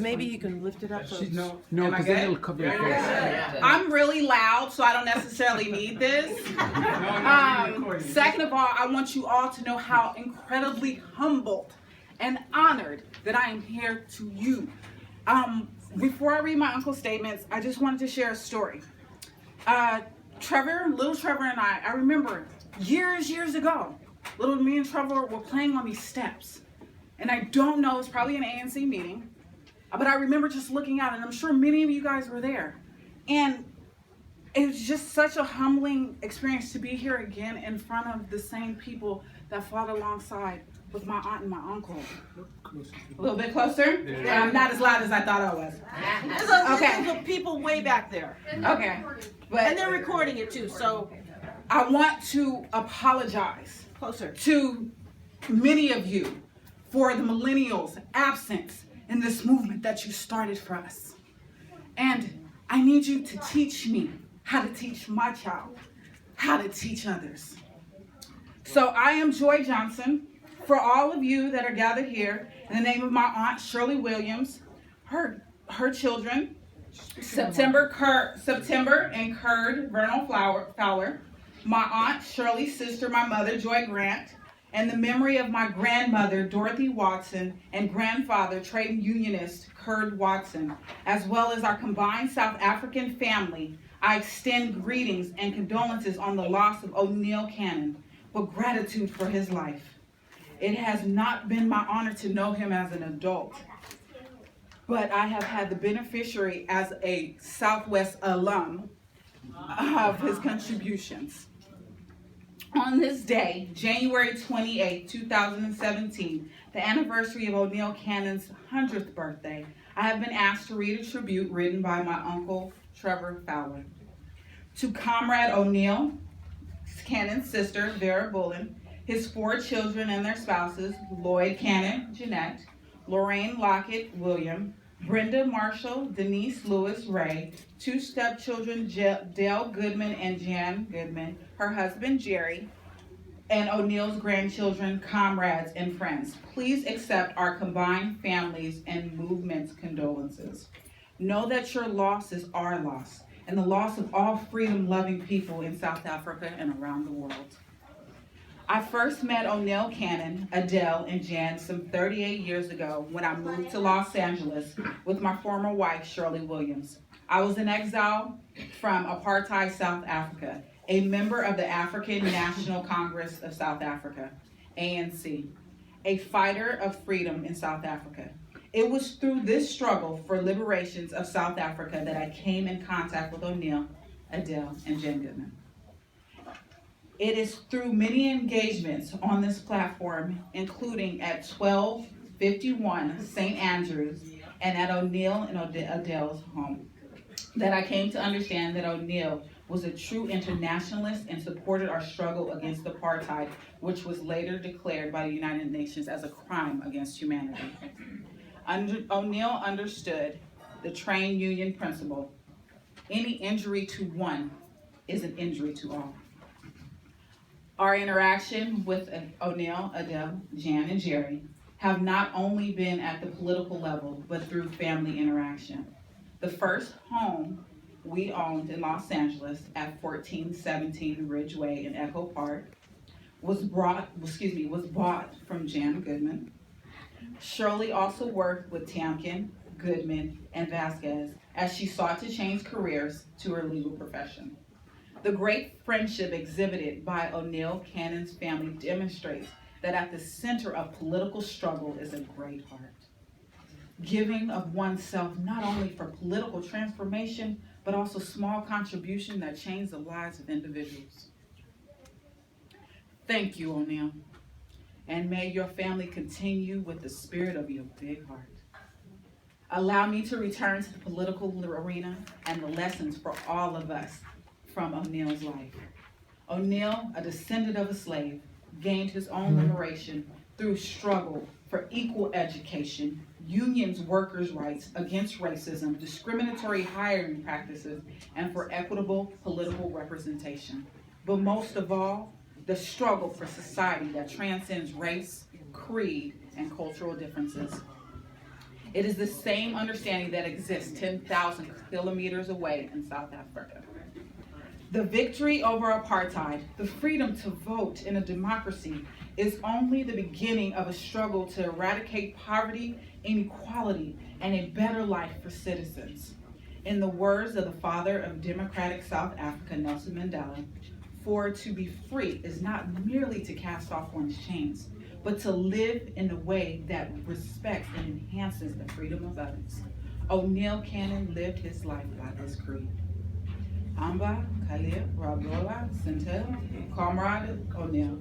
maybe you can lift it up. So No, Am I because then good? it'll cover your face. I'm really loud, so I don't necessarily need this. Second of all, I want you all to know how incredibly humbled and honored that I am here to you. Before I read my uncle's statements, I just wanted to share a story. Little Trevor and I remember years ago, me and Trevor were playing on these steps. And I don't know, it's probably an ANC meeting, but I remember just looking out, and I'm sure many of you guys were there. And it was just such a humbling experience to be here again in front of the same people that fought alongside with my aunt and my uncle. A little bit closer? Yeah. I'm not as loud as I thought I was. There's people way back there. Okay. And they're recording it too, so. I want to apologize Closer. to many of you for the millennials' absence in this movement that you started for us. And I need you to teach me how to teach my child, how to teach others. So I am Joi Johnson. For all of you that are gathered here, in the name of my aunt Shirley Williams, her children, September and Curd Vernal Fowler, my aunt Shirley's sister, my mother Joy Grant, and the memory of my grandmother Dorothy Watson and grandfather trade unionist Curd Watson, as well as our combined South African family, I extend greetings and condolences on the loss of Oneil Cannon, with gratitude for his life. It has not been my honor to know him as an adult, but I have had the beneficiary as a Southwest alum of his contributions. On this day, January 28, 2017, the anniversary of Oneil Cannon's 100th birthday, I have been asked to read a tribute written by my uncle, Trevor Fowler. To Comrade Oneil Cannon's sister, Vera Bullen, his 4 children and their spouses, Lloyd Cannon, Jeanette, Lorraine Lockett, William, Brenda Marshall, Denise Lewis Ray, 2 stepchildren, Dale Goodman and Jan Goodman, her husband Jerry, and Oneil's grandchildren, comrades, and friends. Please accept our combined families and movement's condolences. Know that your loss is our loss, and the loss of all freedom-loving people in South Africa and around the world. I first met Oneil Cannon, Adele, and Jan some 38 years ago when I moved to Los Angeles with my former wife, Shirley Williams. I was in exile from apartheid South Africa, a member of the African National Congress of South Africa, ANC, a fighter of freedom in South Africa. It was through this struggle for liberations of South Africa that I came in contact with Oneil, Adele, and Jan Goodman. It is through many engagements on this platform, including at 1251 St. Andrews and at Oneil and Adele's home, that I came to understand that Oneil was a true internationalist and supported our struggle against apartheid, which was later declared by the United Nations as a crime against humanity. Oneil understood the trade union principle. Any injury to one is an injury to all. Our interaction with Oneil, Adele, Jan, and Jerry have not only been at the political level, but through family interaction. The first home we owned in Los Angeles at 1417 Ridgeway in Echo Park was bought from Jan Goodman. Shirley also worked with Tamkin, Goodman, and Vasquez as she sought to change careers to her legal profession. The great friendship exhibited by Oneil Cannon's family demonstrates that at the center of political struggle is a great heart. Giving of oneself not only for political transformation, but also small contribution that change the lives of individuals. Thank you, Oneil, and may your family continue with the spirit of your big heart. Allow me to return to the political arena and the lessons for all of us from Oneil's life. Oneil, a descendant of a slave, gained his own liberation through struggle for equal education, unions, workers' rights, against racism, discriminatory hiring practices, and for equitable political representation. But most of all, the struggle for society that transcends race, creed, and cultural differences. It is the same understanding that exists 10,000 kilometers away in South Africa. The victory over apartheid, the freedom to vote in a democracy, is only the beginning of a struggle to eradicate poverty, inequality, and a better life for citizens. In the words of the father of democratic South Africa, Nelson Mandela, for to be free is not merely to cast off one's chains, but to live in a way that respects and enhances the freedom of others. Oneil Cannon lived his life by this creed. Amba, Khalid, Rabola, Sentel, Comrade Oneil.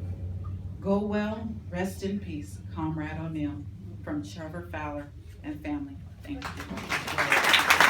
Go well, rest in peace, Comrade Oneil. From Trevor, Fowler, and family. Thank you.